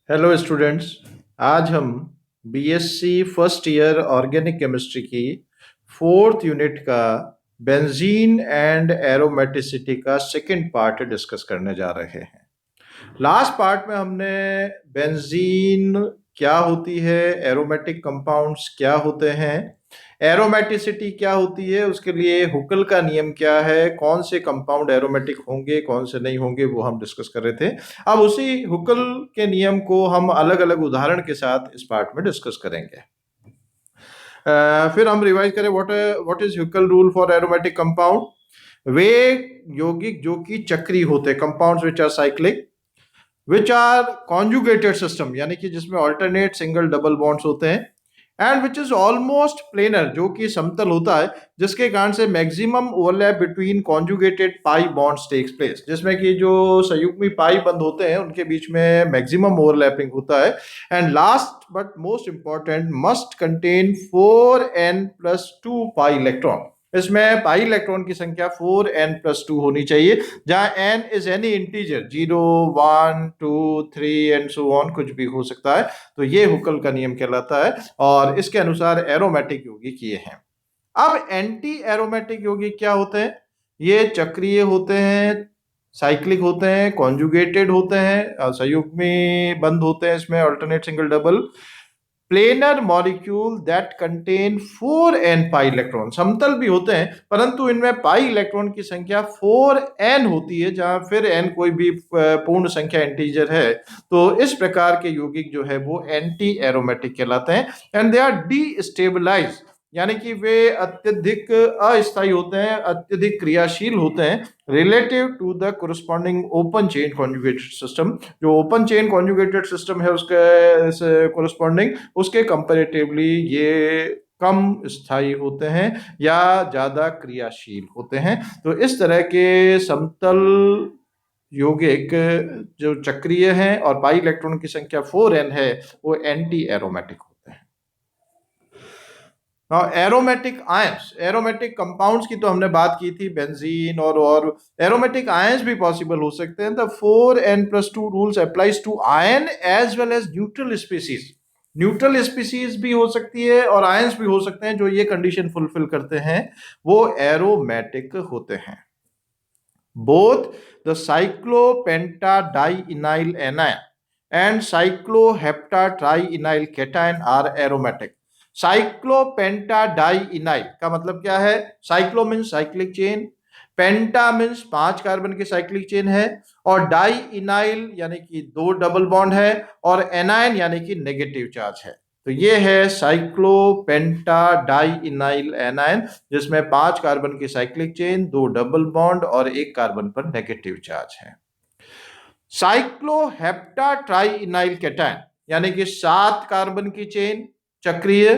Hello students. आज हम BSc first year organic chemistry की फोर्थ यूनिट का बेंजीन एंड एरोमेटिसिटी का सेकंड पार्ट डिस्कस करने जा रहे हैं। लास्ट पार्ट में हमने बेंजीन क्या होती है, एरोमेटिक कंपाउंड्स क्या होते हैं, एरोमेटिसिटी क्या होती है, उसके लिए हुकल का नियम क्या है, कौन से कंपाउंड एरोमेटिक होंगे कौन से नहीं होंगे, वो हम डिस्कस कर रहे थे। अब उसी हुकल के नियम को हम अलग अलग उदाहरण के साथ इस पार्ट में डिस्कस करेंगे। फिर हम रिवाइज करें what is Huckel rule for aromatic compound. वे यौगिक जो कि चक्री होते हैं, compounds which are cyclic, which are conjugated system यानी कि जिसमें ऑल्टरनेट सिंगल डबल बॉन्ड्स होते हैं, and which is almost planar जो कि समतल होता है, जिसके कारण से maximum overlap between conjugated pi bonds takes place, जिसमें कि जो संयुग्मी पाई बंद होते हैं उनके बीच में मैक्सिमम ओवरलैपिंग होता है। And last but most important, must contain 4n+2 pi electron. इसमें पाई इलेक्ट्रॉन की संख्या 4n+2 होनी चाहिए, जहां n is any integer, 0 1 2 3 and so on, कुछ भी हो सकता है। तो ये हुकल का नियम कहलाता है और इसके अनुसार एरोमेटिक यौगिक ये हैं। अब एंटी एरोमेटिक यौगिक क्या होते हैं? ये चक्रीय होते हैं, साइक्लिक होते हैं, कॉन्जुगेटेड होते हैं, संयुग्मी बंद होते हैं, इसमें alternate single double, planar molecule that contain 4n pi electron, समतल भी होते हैं परंतु इनमें पाई इलेक्ट्रॉन की संख्या 4n होती है, जहां फिर n कोई भी पूर्ण संख्या इंटीजर है। तो इस प्रकार के यौगिक जो है वो एंटी एरोमेटिक कहलाते हैं। And they are destabilize यानी कि वे अत्यधिक अस्थायी होते हैं, अत्यधिक क्रियाशील होते हैं relative to the corresponding open chain conjugated system. जो ओपन चेन कॉन्जुगेटेड सिस्टम है उसके कोरस्पॉन्डिंग, उसके कंपैरेटिवली ये कम स्थायी होते हैं या ज्यादा क्रियाशील होते हैं। तो इस तरह के समतल यौगिक जो चक्रीय हैं और पाई इलेक्ट्रॉन की संख्या 4n है, वो एंटी एरोमेटिक होते हैं। एरोमेटिक आयंस, एरोमेटिक कंपाउंड्स की तो हमने बात की थी, बेंजीन और एरोमेटिक आयंस भी पॉसिबल हो सकते हैं। The 4n+2 rules applies to ion as well as neutral species. Neutral species भी हो सकती है और आयंस भी हो सकते हैं जो ये कंडीशन फुलफिल करते हैं, वो एरोमेटिक होते हैं। Both the cyclopentadienyl anion and cycloheptatrienyl cation are aromatic. साइक्लोपेंटाडाइइनाइल का मतलब क्या है? साइक्लो मीन्स साइक्लिक चेन, पेंटा मीन्स 5 कार्बन की साइक्लिक चेन है, और डाई इनाइल यानी कि 2 डबल बॉन्ड है, और एनायन यानी कि नेगेटिव चार्ज है। तो ये है साइक्लोपेंटाडाइइनाइल एनायन, जिसमें 5 कार्बन की साइक्लिक चेन, 2 डबल बॉन्ड और 1 कार्बन पर नेगेटिव चार्ज है। साइक्लोहेप्टाट्राइइनाइल कैटायन यानी कि 7 कार्बन की चेन, चक्रीय,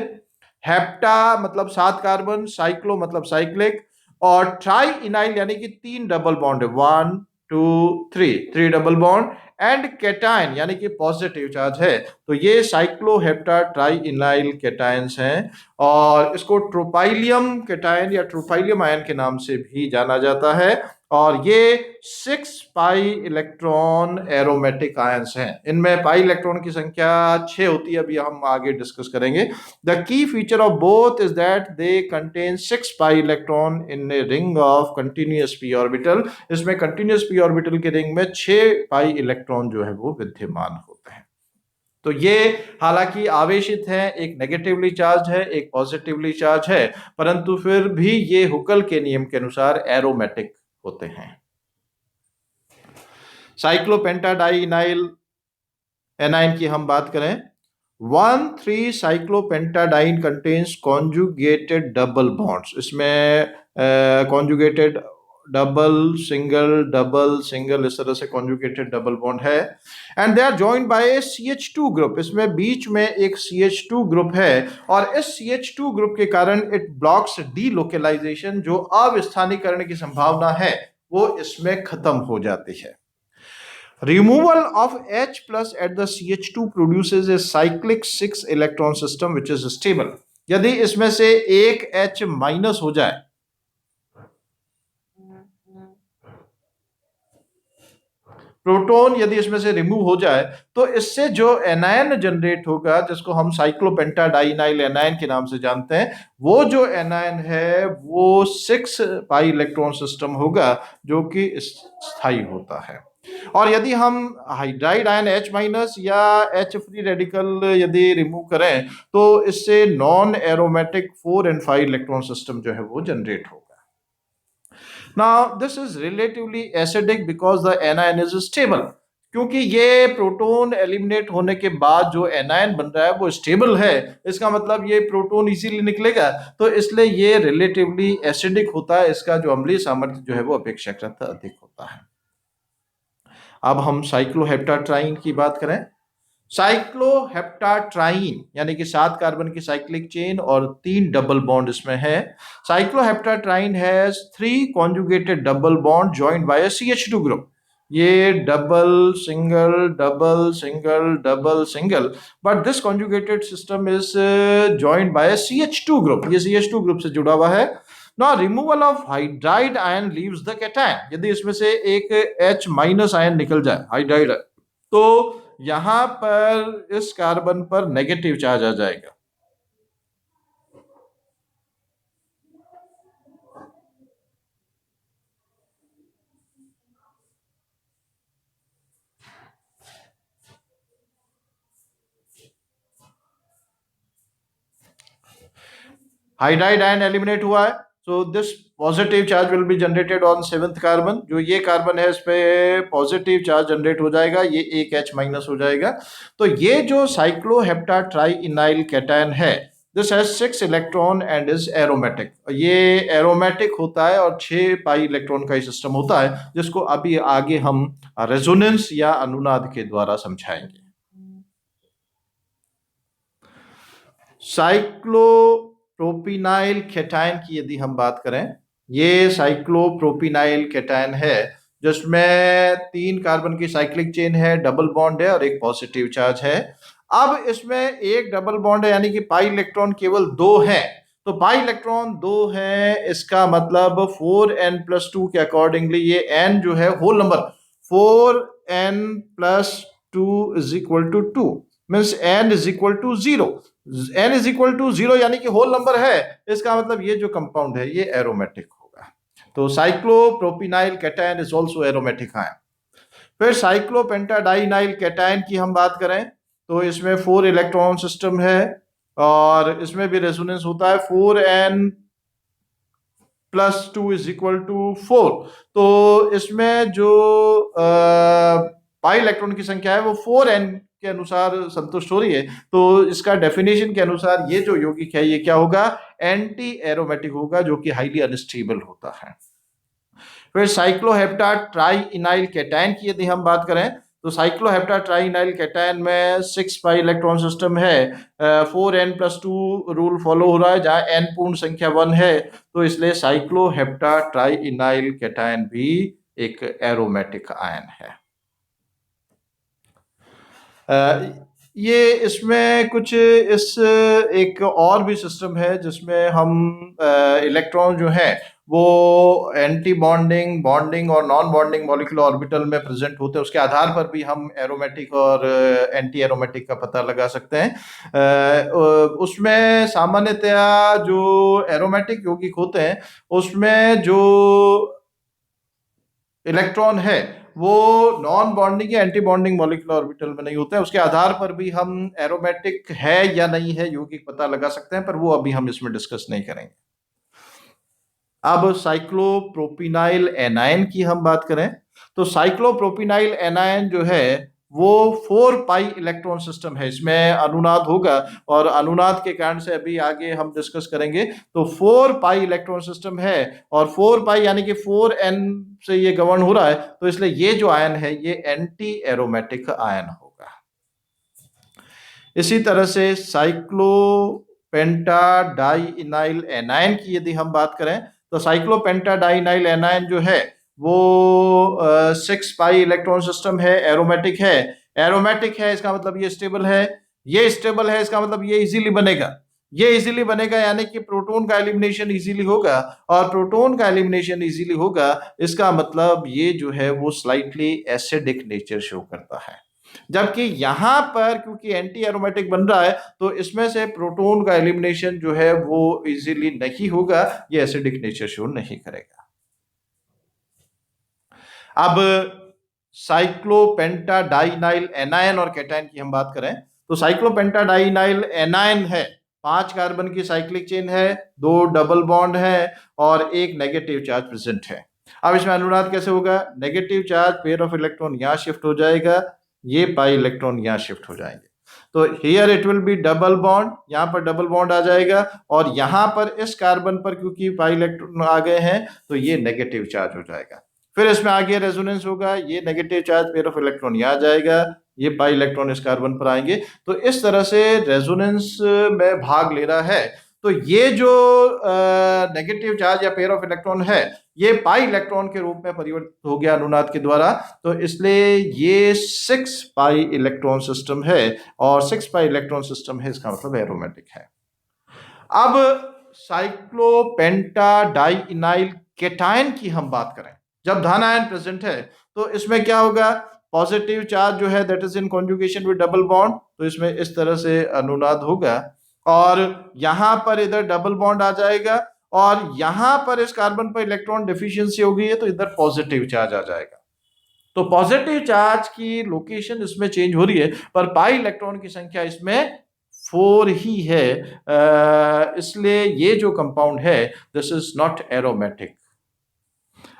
हेप्टा मतलब 7 कार्बन, साइक्लो मतलब साइक्लिक, और ट्राई इनाइल यानी कि 3 डबल बॉन्ड है, 1 2 3 डबल बॉन्ड, एंड कैटायन यानी कि पॉजिटिव चार्ज है। तो ये साइक्लोहेप्टा ट्राई इनाइल कैटायंस हैं और इसको ट्रोपाइलियम कैटायन या ट्रोपाइलियम आयन के नाम से भी जाना जाता है। और ये 6 पाई इलेक्ट्रॉन एरोमेटिक आयंस हैं। इनमें पाई इलेक्ट्रॉन की संख्या 6 होती है, अभी हम आगे डिस्कस करेंगे। The key feature of both is that they contain 6 pi electron in a ring of continuous P orbital. इसमें कंटिन्यूअस पी ऑर्बिटल के रिंग में 6 पाई इलेक्ट्रॉन जो है वो विद्यमान होते हैं। तो ये हालांकि आवेशित है, एक नेगेटिवली चार्ज है, एक पॉजिटिवली चार्ज है, परंतु फिर भी ये हुकल के नियम के अनुसार एरोमेटिक होते हैं। साइक्लोपेंटाडाइनाइल एनाइन की हम बात करें, 1,3 cyclopentadiene contains conjugated double bonds. इसमें कॉन्जुगेटेड डबल सिंगल इस तरह से कॉन्जुगेटेड डबल बॉन्ड है, and they are joined by a CH2 group. इसमें बीच में एक CH2 ग्रुप है और इस CH2 ग्रुप के कारण इट ब्लॉक्स डीलोकेलाइजेशन, जो अविस्थानीकरण की संभावना है वो इसमें खत्म हो जाती है। Removal of H plus at the CH2 produces a cyclic 6 electron system which is stable. यदि इसमें से एक H माइनस हो जाए प्रोटॉन यदि इसमें से रिमूव हो जाए तो इससे जो एनायन जनरेट होगा, जिसको हम साइक्लोपेंटाडाइनाइल एनायन के नाम से जानते हैं, वो जो एनायन है वो 6 पाई इलेक्ट्रॉन सिस्टम होगा, जो कि स्थायी होता है। और यदि हम हाइड्राइड आयन H माइनस या H फ्री रेडिकल यदि रिमूव करें तो इससे non aromatic 4 and 5 electron system जो है वो जनरेट होगा। Now this is relatively acidic because the anion is stable। क्योंकि ये प्रोटॉन एलिमिनेट होने के बाद जो एनायन बन रहा है वो स्टेबल है, इसका मतलब ये प्रोटॉन इजीली निकलेगा, तो इसलिए ये रिलेटिवली एसिडिक होता है, इसका जो अम्लीय सामर्थ्य जो है वो अपेक्षाकृत अधिक होता है। अब हम साइक्लोहेप्टाट्राइन की बात करें। साइक्लोहेप्टाट्राइन यानी कि 7 कार्बन की साइक्लिक चेन और 3 डबल बॉन्ड इसमें है। Cycloheptatriene has 3 conjugated double bond joined by a CH2 group. ये double single double single double single, but this conjugated system is joined by a CH2 group. ये CH2 group से जुड़ा हुआ है। Now removal of hydride ion leaves the cation। यदि इसमें से एक H माइनस आयन निकल जाए हाइड्राइड, तो यहां पर इस कार्बन पर नेगेटिव चार्ज आ जाएगा। हाइड्राइड आयन एलिमिनेट हुआ है, so this positive charge will be generated on 7th carbon. जो ये कार्बन है इस पे पॉजिटिव चार्ज जनरेट हो जाएगा, ये एक H माइनस हो जाएगा। तो ये जो साइक्लोहेप्टाट्राइइनाइल कैटायन है, this has 6 electron and is aromatic. ये एरोमेटिक होता है और 6 पाई इलेक्ट्रॉन का ही सिस्टम होता है, जिसको अभी आगे हम रेजोनेंस या अनुनाद के द्वारा समझाएंगे। साइक्लोप्रोपिनाइल कैटायन की यदि हम बात करें, ये साइक्लोप्रोपिनाइल कैटायन है जिसमें 3 कार्बन की साइक्लिक चेन है, डबल बॉन्ड है और एक पॉजिटिव चार्ज है। अब इसमें एक डबल बॉन्ड है, यानी कि पाई इलेक्ट्रॉन केवल 2 है। तो पाई इलेक्ट्रॉन 2 है, इसका मतलब 4n+2 के अकॉर्डिंगली ये n जो है whole number 4n+2 is equal to 2, means n is equal to 0। n is equal to 0 यानी कि होल नंबर है, इसका मतलब ये जो कंपाउंड है ये एरोमेटिक होगा। तो cyclopropenyl cation is also aromatic ion. फिर साइक्लोपेंटाडाइनाइल कैटायन की हम बात करें तो इसमें 4 इलेक्ट्रॉन सिस्टम है और इसमें भी रेजोनेंस होता है। 4n+2 is equal to 4। तो इसमें जो पाई इलेक्ट्रॉन की संख्या है वो 4n के अनुसार संतुष्ट हो रही है। तो इसका डेफिनेशन के अनुसार ये जो यौगिक है ये क्या होगा, एंटी एरोमेटिक होगा, जो कि हाईली अनस्टेबल होता है। फिर साइक्लोहेप्टाट्राइइनाइल कैटायन की यदि हम बात करें तो साइक्लोहेप्टाट्राइइनाइल कैटायन में 6 पाई इलेक्ट्रॉन सिस्टम है। 4n+2 रूल फॉलो हो रहा है, जहां n पूर्ण संख्या 1 है, तो इसलिए साइक्लोहेप्टाट्राइइनाइल कैटायन भी एक एरोमेटिक आयन है। ये इसमें कुछ इस एक और भी सिस्टम है जिसमें हम इलेक्ट्रॉन जो है वो एंटी बॉन्डिंग, बॉन्डिंग और नॉन बॉन्डिंग मॉलिक्यूलर ऑर्बिटल में प्रेजेंट होते हैं। उसके आधार पर भी हम एरोमेटिक और एंटी एरोमेटिक का पता लगा सकते हैं। उसमें सामान्यतया जो एरोमेटिक यौगिक होते हैं उसमें जो इलेक्ट्रॉन है वो नॉन बॉन्डिंग या एंटी बॉन्डिंग मॉलिक्यूलर ऑर्बिटल में नहीं होता है। उसके आधार पर भी हम एरोमेटिक है या नहीं है यौगिक पता लगा सकते हैं, पर वो अभी हम इसमें डिस्कस नहीं करेंगे। अब साइक्लोप्रोपिनाइल एनायन की हम बात करें तो साइक्लोप्रोपिनाइल एनायन जो है वो 4 पाई इलेक्ट्रॉन सिस्टम है। इसमें अनुनाद होगा और अनुनाद के कारण से अभी आगे हम डिस्कस करेंगे। तो 4 पाई इलेक्ट्रॉन सिस्टम है और 4 पाई यानी कि 4n से ये गवर्न हो रहा है, तो इसलिए ये जो आयन है ये एंटी एरोमेटिक आयन होगा। इसी तरह से साइक्लोपेंटाडाइइनाइल एनायन की यदि हम बात करें तो साइक्लोपेंटाडाइइनाइल एनायन जो है वो 6 पाई इलेक्ट्रॉन सिस्टम है, एरोमेटिक है। एरोमेटिक है इसका मतलब ये स्टेबल है, ये स्टेबल है इसका मतलब ये इजीली बनेगा। ये इजीली बनेगा, यानी कि प्रोटॉन का एलिमिनेशन इजीली होगा, और प्रोटॉन का एलिमिनेशन इजीली होगा, इसका मतलब ये जो है वो स्लाइटली एसिडिक नेचर शो करता है। जबकि यहां पर क्योंकि एंटी एरोमेटिक बन रहा है, तो इसमें से प्रोटॉन का एलिमिनेशन जो है वो इजीली नहीं होगा, ये एसिडिक नेचर शो नहीं करेगा। अब साइक्लोपेंटाडाइनाइल एनायन और कैटायन की हम बात करें, तो साइक्लोपेंटाडाइनाइल एनायन है, 5 कार्बन की साइक्लिक चेन है, 2 डबल बॉन्ड है और एक नेगेटिव चार्ज प्रेजेंट है। अब इसमें अनुनाद कैसे होगा? Negative charge pair of electron यहां शिफ्ट हो जाएगा, ये पाई इलेक्ट्रॉन यहां शिफ्ट हो जाएंगे, तो here it will be double bond, यहां पर डबल बॉन्ड आ जाएगा, और यहां पर इस कार्बन पर क्योंकि पाई इलेक्ट्रॉन आ गए हैं तो ये नेगेटिव चार्ज हो जाएगा। फिर इसमें आगे रेजोनेंस होगा, ये negative charge pair of electron यहाँ जाएगा, ये पाई इलेक्ट्रॉन इस कार्बन पर आएंगे, तो इस तरह से रेजोनेंस में भाग ले रहा है। तो ये जो नेगेटिव चार्ज या पेयर ऑफ इलेक्ट्रॉन है, ये पाई इलेक्ट्रॉन के रूप में परिवर्तित हो गया अनुनाद के द्वारा, तो इसलिए ये 6 पाई इलेक्ट्रॉन सिस्टम है, और 6 पाई इलेक्ट्रॉन सिस्टम है, इसका मतलब एरोमेटिक है। अब साइक्लोपेंटाडाइइनाइल केटायन की हम बात करें, जब धन आयन प्रेजेंट है तो इसमें क्या होगा? पॉजिटिव चार्ज जो है that is in conjugation with double bond, तो इसमें इस तरह से अनुनाद होगा, और यहां पर इधर डबल बॉन्ड आ जाएगा, और यहां पर इस कार्बन पर इलेक्ट्रॉन डिफिशियंसी हो गई है, तो इधर पॉजिटिव चार्ज आ जाएगा। तो पॉजिटिव चार्ज की लोकेशन इसमें चेंज हो रही है, पर पाई इलेक्ट्रॉन की संख्या इसमें 4 ही है, इसलिए ये जो कंपाउंड है दिस इज नॉट एरोमेटिक।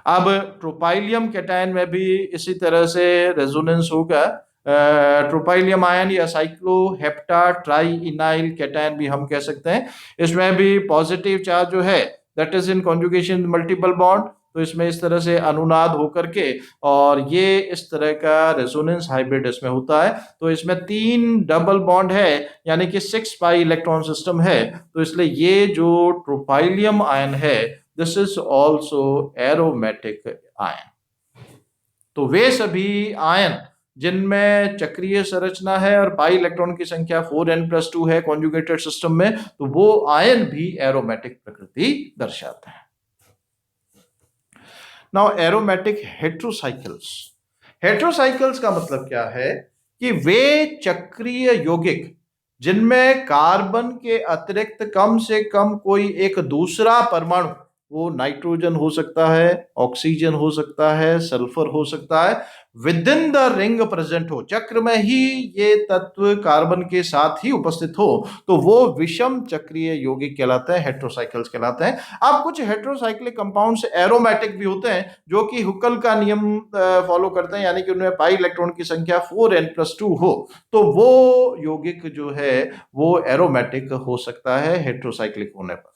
अब ट्रोपाइलियम कैटायन में भी इसी तरह से रेजोनेंस होगा, ट्रोपाइलियम आयन या साइक्लोहेप्टाट्राइइनाइल कैटायन भी हम कह सकते हैं, इसमें भी पॉजिटिव चार्ज जो है that is in conjugation multiple bond, तो इसमें इस तरह से अनुनाद होकर के, और ये इस तरह का रेजोनेंस हाइब्रिड इसमें होता है, तो इसमें 3 डबल बॉन्ड है, यानी कि 6 पाई इलेक्ट्रॉन सिस्टम है, तो इसलिए ये जो ट्रोपाइलियम आयन है this is also aromatic ion. तो वे सभी आयन जिनमें चक्रीय संरचना है और पाई इलेक्ट्रॉन की संख्या 4n+2 है कॉन्जुगेटेड सिस्टम में, तो वो आयन भी एरोमेटिक प्रकृति दर्शाते हैं। Now aromatic हेट्रोसाइकल्स। हेट्रोसाइकल्स का मतलब क्या है कि वे चक्रीय यौगिक जिनमें कार्बन के अतिरिक्त कम से कम कोई एक दूसरा परमाणु, वो नाइट्रोजन हो सकता है, ऑक्सीजन हो सकता है, सल्फर हो सकता है, with in the ring present हो, चक्र में ही ये तत्व कार्बन के साथ ही उपस्थित हो, तो वो विषम चक्रीय यौगिक कहलाते हैं, हेट्रोसाइकल्स कहलाते हैं। अब कुछ हेट्रोसाइक्लिक कंपाउंड्स एरोमेटिक भी होते हैं जो कि हुक्कल का नियम फॉलो करते हैं, यानी कि उनमें पाई इलेक्ट्रॉन की संख्या 4n+2 हो, तो वो यौगिक जो है वो एरोमेटिक हो सकता है हेट्रोसाइक्लिक होने पर।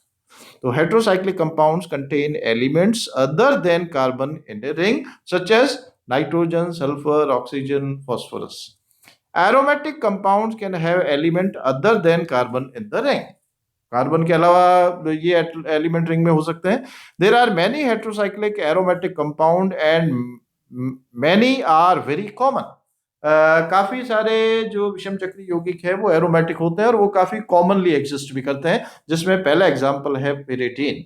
तो heterocyclic compounds contain elements other than carbon in a ring such as nitrogen, sulfur, oxygen, phosphorus. Aromatic compounds can have element other than carbon in the ring. कार्बन के अलावा ये एलिमेंट रिंग में हो सकते हैं। There are many heterocyclic aromatic compound and many are very common. काफी सारे जो विषम चक्री यौगिक है वो एरोमेटिक होते हैं और वो काफी कॉमनली एग्जिस्ट भी करते हैं, जिसमें पहला एग्जांपल है पिरिडीन।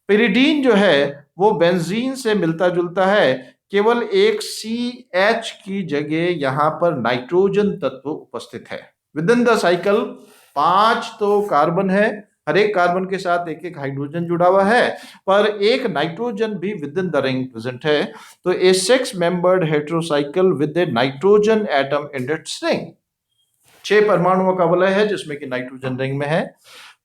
पिरिडीन जो है वो बेंजीन से मिलता जुलता है, केवल एक CH की जगह यहाँ पर नाइट्रोजन तत्व उपस्थित है। विद इन द साइकिल 5 तो कार्बन है, हर एक कार्बन के साथ एक एक हाइड्रोजन जुड़ा हुआ है, पर एक नाइट्रोजन भी within the ring present है। तो a 6 membered heterocycle with a nitrogen atom in its ring, 6 परमाणुओं का वलय है जिसमें कि नाइट्रोजन रिंग में है।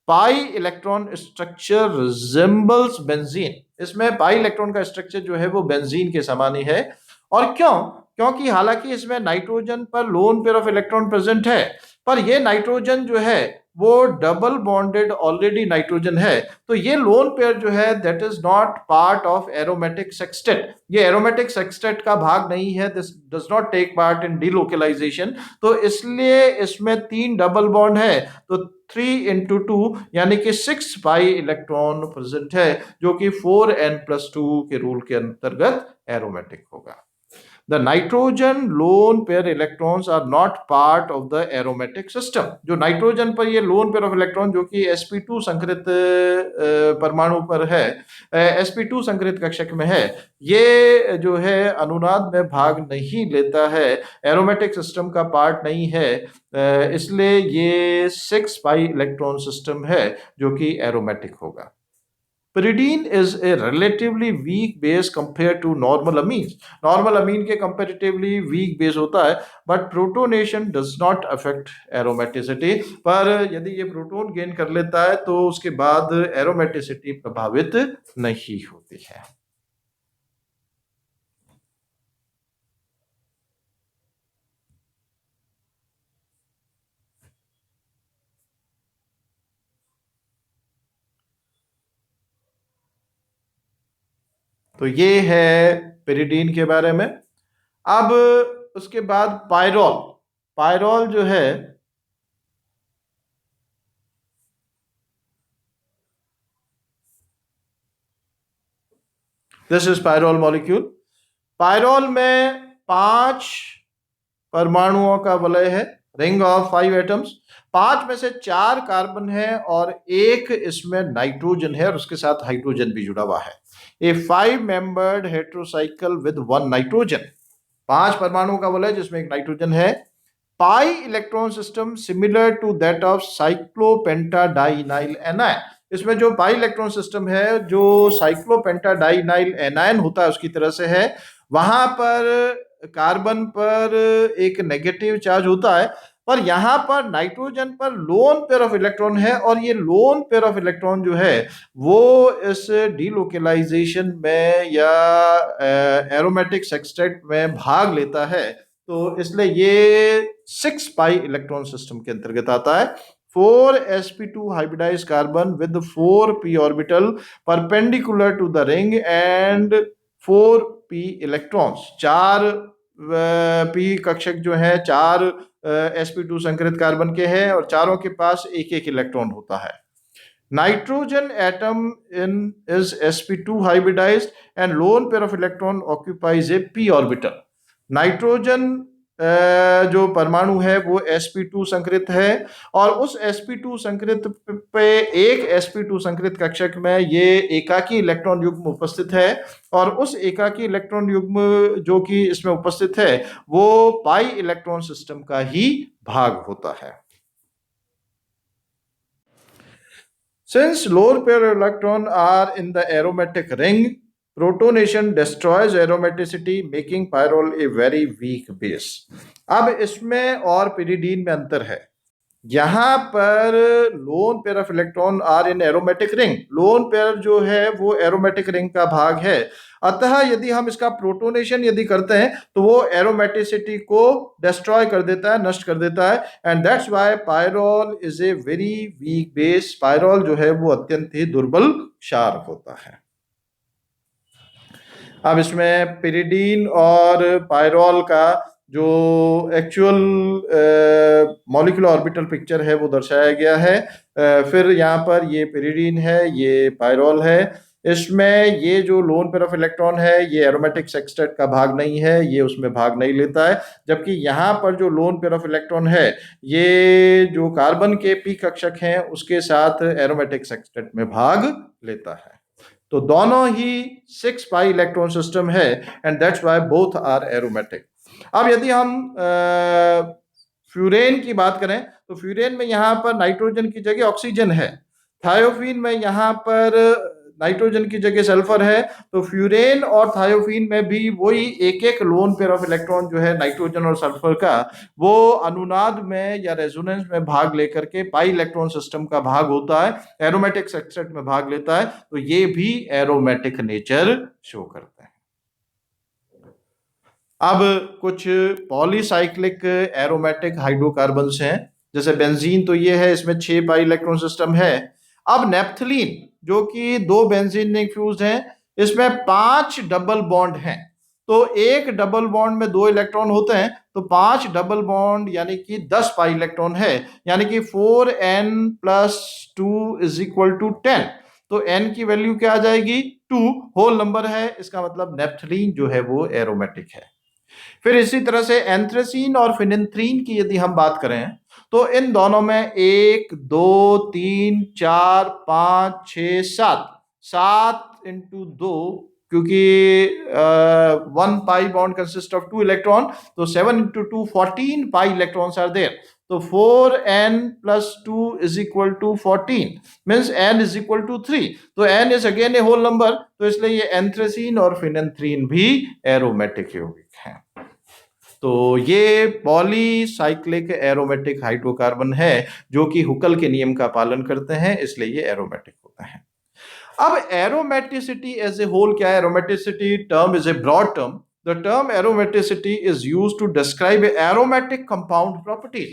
Pi electron structure resembles benzene, इसमें पाई इलेक्ट्रॉन का स्ट्रक्चर जो है वो बेंजीन के समान ही है। और क्योंकि हालांकि इसमें नाइट्रोजन पर lone pair of electron present है, पर ये नाइट्रोजन जो है वो डबल बॉन्डेड ऑलरेडी नाइट्रोजन है, तो ये लोन पेयर जो है that is not part of aromatic sextet, ये एरोमेटिक सेक्सटेट का भाग नहीं है, this does not take part in delocalization, तो इसलिए इसमें 3 डबल बॉन्ड है, तो 3 into 2 यानी कि 6 पाई इलेक्ट्रॉन प्रेजेंट है, जो कि 4n+2 के रूल के अंतर्गत एरोमेटिक होगा। The nitrogen lone pair electrons are not part of the aromatic system. जो नाइट्रोजन पर ये लोन पेयर ऑफ इलेक्ट्रॉन जो कि sp2 संकरित परमाणु पर है, sp2 संकरित कक्षक में है, ये जो है अनुनाद में भाग नहीं लेता है, एरोमेटिक सिस्टम का पार्ट नहीं है, इसलिए ये 6 पाई इलेक्ट्रॉन सिस्टम है जो कि एरोमेटिक होगा। Pyridine is a relatively weak base compared to normal amines. Normal amine के comparatively weak base होता है, but protonation does not affect aromaticity. पर यदि ये प्रोटॉन गेन कर लेता है तो उसके बाद aromaticity प्रभावित नहीं होती है। तो ये है पेरिडीन के बारे में। अब उसके बाद पायरोल। पायरोल जो है this is pyrrole molecule. Pyrrole में 5 परमाणुओं का वलय है, रिंग ऑफ 5 एटम्स। 5 में से 4 कार्बन है और 1 इसमें नाइट्रोजन है और उसके साथ हाइड्रोजन भी जुड़ा हुआ है। A 5 membered heterocycle with 1 nitrogen. 5 परमाणुओं का वलय जिसमें एक नाइट्रोजन है। Pi electron system similar to that of cyclopentadienyl anion. इसमें जो पाई इलेक्ट्रॉन सिस्टम है जो साइक्लोपेंटाडाइनाइल एनायन होता है उसकी तरह से है। वहां पर कार्बन पर एक नेगेटिव चार्ज होता है, पर यहां पर नाइट्रोजन पर लोन पेयर ऑफ इलेक्ट्रॉन है और ये लोन पेयर ऑफ इलेक्ट्रॉन जो है वो इस डीलोकलाइजेशन में या एरोमेटिक सेक्सटेट में भाग लेता है। तो इसलिए ये 6 पाई इलेक्ट्रॉन सिस्टम के अंतर्गत आता है। 4sp2 hybridize carbon with 4p orbital perpendicular to the ring and 4p electrons. 4 p कक्षक जो है 4 sp2 संकरित कार्बन के हैं और चारों के पास एक एक इलेक्ट्रॉन होता है। Nitrogen atom in is sp2 hybridized and lone pair of electron occupies a p orbital. Nitrogen जो परमाणु है वो sp2 संकरित है और उस sp2 संकरित पे एक sp2 संकरित कक्षक में ये एकाकी इलेक्ट्रॉन युग्म उपस्थित है और उस एकाकी इलेक्ट्रॉन युग्म जो कि इसमें उपस्थित है वो पाई इलेक्ट्रॉन सिस्टम का ही भाग होता है। Since lower pair electron are in the aromatic ring, protonation destroys aromaticity, making pyrrole a very weak base. अब इसमें और pyridine में अंतर है। यहां पर lone pair of electron are in aromatic ring. Lone pair जो है वो एरोमेटिक रिंग का भाग है, अतः यदि हम इसका प्रोटोनेशन यदि करते हैं तो वो एरोमेटिसिटी को डिस्ट्रॉय कर देता है, नष्ट कर देता है। And that's why pyrrole is a very weak base. Pyrrole जो है वो अत्यंत ही दुर्बल क्षार होता है। अब इसमें पिरिडीन और पायरोल का जो एक्चुअल मॉलिक्यूलर ऑर्बिटल पिक्चर है वो दर्शाया गया है। फिर यहाँ पर ये पिरिडीन है, ये पायरोल है। इसमें ये जो लोन पेयर ऑफ इलेक्ट्रॉन है ये एरोमेटिक सेक्सटेट का भाग नहीं है, ये उसमें भाग नहीं लेता है। जबकि यहाँ पर जो लोन पेयर ऑफ इलेक्ट्रॉन है ये जो कार्बन के पी कक्षक हैं उसके साथ एरोमेटिक सेक्सटेट में भाग लेता है। तो दोनों ही 6 पाई इलेक्ट्रॉन सिस्टम है and that's why both are aromatic. अब यदि हम फ्यूरेन की बात करें तो फ्यूरेन में यहाँ पर नाइट्रोजन की जगह ऑक्सीजन है। थायोफीन में यहाँ पर नाइट्रोजन की जगह सल्फर है। तो फ्यूरेन और थायोफीन में भी वही एक एक लोन पेयर ऑफ इलेक्ट्रॉन जो है नाइट्रोजन और सल्फर का वो अनुनाद में या रेजोनेंस में भाग लेकर के पाई इलेक्ट्रॉन सिस्टम का भाग होता है, एरोमेटिक सेक्सटेट में भाग लेता है। तो ये भी एरोमेटिक नेचर शो करता है। अब कुछ पॉलीसाइक्लिक एरोमेटिक हाइड्रोकार्बन्स हैं, जैसे बेंजीन तो ये है, इसमें 6 पाई इलेक्ट्रॉन सिस्टम है। अब नेप्थलीन जो कि 2 बेंजीन फ्यूज्ड हैं, इसमें 5 डबल बॉन्ड हैं। तो एक डबल बॉन्ड में 2 इलेक्ट्रॉन होते हैं, तो 5 डबल बॉन्ड यानी कि 10 पाई इलेक्ट्रॉन है, यानी कि 4n + 2 = 10। तो n की वैल्यू क्या आ जाएगी? 2 होल नंबर है, इसका मतलब नेप्थलीन जो है वो एरोमेटिक है। फिर इसी तरह से एंथ्रेसीन और फिनेंथ्रीन की यदि हम बात करें तो इन दोनों में 1 2 3 4 5 6 7 7 इंटू 2, क्योंकि 1 pi bond consist of 2 electron, तो 7 into 2 14 pi electrons are there. तो 4n plus 2 is equal to 14, means n is equal to 3। तो n is again a whole number, तो इसलिए ये एंथ्रेसीन और फिनेंथ्रीन भी एरोमेटिक यौगिक हैं। तो ये पॉलीसाइक्लिक एरोमेटिक हाइड्रोकार्बन है जो कि हुक्कल के नियम का पालन करते हैं, इसलिए ये एरोमेटिक होते हैं। अब एरोमेटिसिटी एज ए होल क्या है? Aromaticity term is a broad term. The term aromaticity is used to describe aromatic compound properties.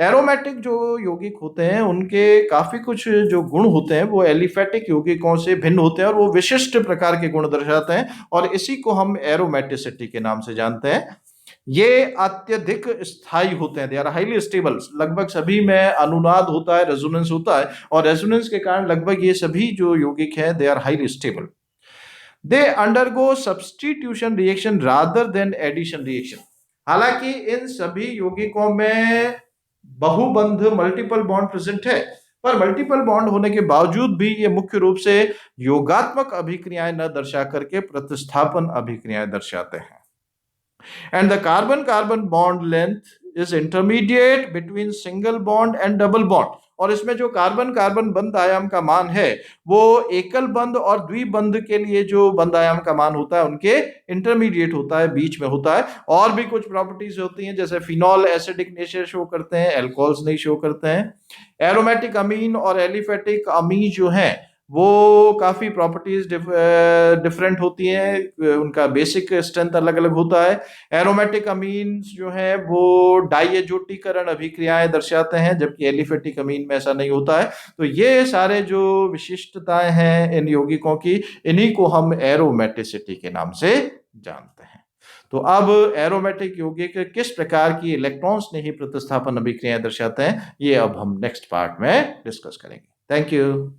Aromatic जो यौगिक होते हैं उनके काफी कुछ जो गुण होते हैं वो एलिफेटिक यौगिकों से भिन्न होते हैं और वो विशिष्ट प्रकार के गुण दर्शाते हैं, और इसी को हम एरोमेटिसिटी के नाम से जानते हैं। ये अत्यधिक स्थायी होते हैं, दे आर हाईली स्टेबल। लगभग सभी में अनुनाद होता है, रेजोनेंस होता है, और रेजोनेंस के कारण लगभग ये सभी जो यौगिक हैं दे आर highly stable. They undergo substitution reaction rather than addition reaction. हालांकि इन सभी यौगिकों में बहुबंध मल्टीपल बॉन्ड प्रेजेंट है, पर मल्टीपल बॉन्ड होने के बावजूद भी ये मुख्य रूप से योगात्मक अभिक्रियाएं न दर्शा करके प्रतिस्थापन अभिक्रियाएं दर्शाते हैं। And the carbon-carbon bond length is intermediate between single bond and double bond। और इसमें जो कार्बन कार्बन बंध आयाम का मान है वो एकल बंध और द्विबंध के लिए जो बंध आयाम का मान होता है उनके इंटरमीडिएट होता है, बीच में होता है। और भी कुछ प्रॉपर्टीज होती हैं, जैसे फिनॉल एसिडिक नेचर शो करते हैं, एल्कोहल्स नहीं शो करते हैं। एरोमेटिक अमीन और एलिफेटिक अमीन जो हैं वो काफी प्रॉपर्टीज डिफरेंट होती हैं, उनका बेसिक स्ट्रेंथ अलग अलग होता है। एरोमेटिक अमीन्स जो हैं वो डाइएजोटीकरण अभिक्रियाएं दर्शाते हैं, जबकि एलिफेटिक अमीन में ऐसा नहीं होता है। तो ये सारे जो विशिष्टताएं हैं इन यौगिकों की, इन्हीं को हम एरोमेटिसिटी के नाम से जानते हैं। तो अब एरोमेटिक यौगिक किस प्रकार की इलेक्ट्रॉन स्नेही प्रतिस्थापन अभिक्रियाएं दर्शाते हैं, ये अब हम नेक्स्ट पार्ट में डिस्कस करेंगे। Thank you.